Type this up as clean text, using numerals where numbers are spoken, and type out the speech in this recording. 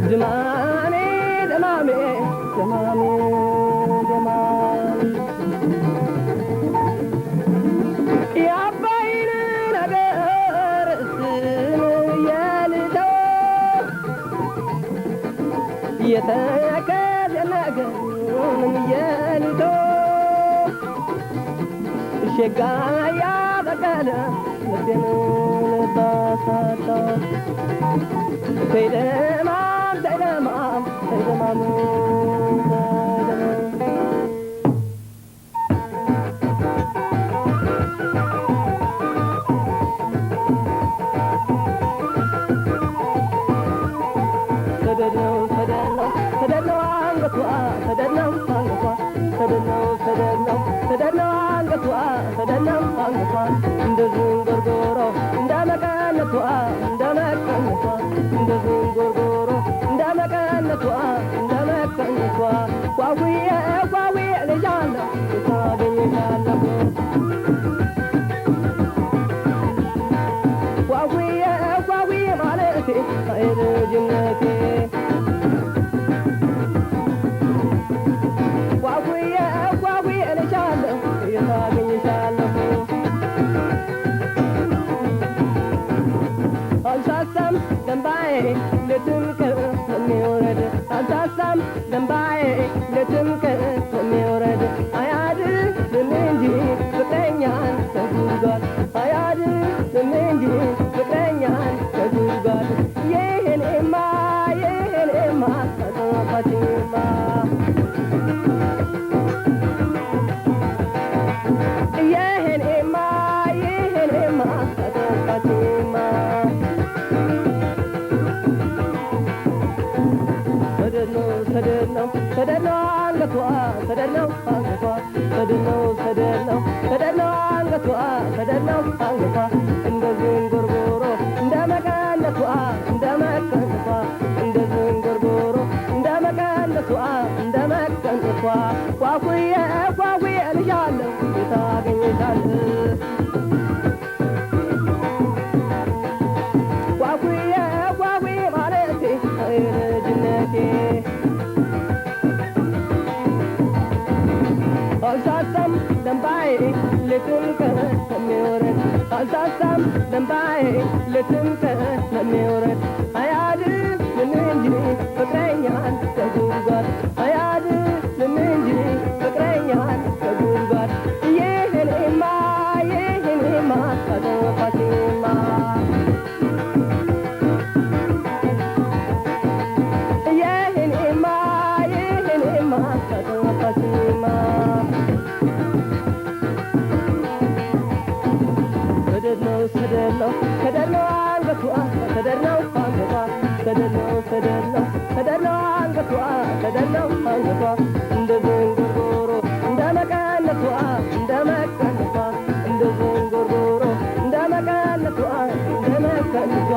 دمامي دمامي دمامي دمامي يا باين نجار سن يالدو يتكاد نجار يالدو شقايا بقالا مدينون باساتا سيدمام سيدمام سيدمام سددنو سددنو سددنو عنقطوا سددنو عنقطوا سددنو سددنو سددنو عنقطوا سددنو عنقطوا እንደዝን ጎርጎሮ እንደመቀነቷ እንደመቀነቷ እንደዝን ጎርጎሮ እንደመቀነቷ እንደመቀነቷ ቋዊዬ ቋዊዬ ልጃለሁ ታገኝሻለሁ ቋዊዬ ቋዊዬ ማለቴ አይልጅነቴ ቋዊዬ ቋዊዬ ልጃለሁ ታገኝሻለሁ አልሳሳም ደንባዬ ልትምክር የሚወረድ አልሳሳም ደንባዬ ልትምክር የሚወረድ አያድንም እንጂ ፍቅረኛን ከጉድጓድ አያድንም እንጂ ፍቅረኛን ከጉድጓድ ይህኔማ ይህኔማ አጠፋችማ ይህኔማ ይህኔማ አጠፋችማ ሰደድነው ሰደድነው አንገቷ ሰደድነው አንገቷ ሰደድነው ሰደድነው ሰደድነው አንገቷ ሰደድነው አንገቷ እንደ ዝንጉርጉሮ እንደ መቀነቷ እንደ መቀነቷ እንደ ዝንጉርጉሮ እንደ መቀነቷ እንደ መቀነቷ ቋቁዬ ቋቁዬ ልጃለሁ የታገኘሻለሁ ቋቁዬ ቋቁዬ ማለቴ ልጅነቴ አልሳሳም ደንባዬ ልትምክር የሚወረድ አልሳሳም ደንባዬ ልትምክር የሚወረድ አያድንም እንጂ ፍቅረኛን ከጉድጓድ አያድንም እንጂ ፍቅረኛን ከጉድጓድ ይህኔማ ይህኔማ አጠፋችማ ይህኔማ ይህኔማ አጠፋችማ ሰደድነው ሰደድነው ሰደድነው አንገቷ ሰደድነው አንገቷ ሰደድነው ሰደድነው ሰደድነው አንገቷ ሰደድነው አንገቷ እንደ ዝንጉርጉሮ እንደ መቀነቷ እንደ መቀነቷ እንደ ዝንጉርጉሮ እንደ መቀነቷ እንደ መቀነቷ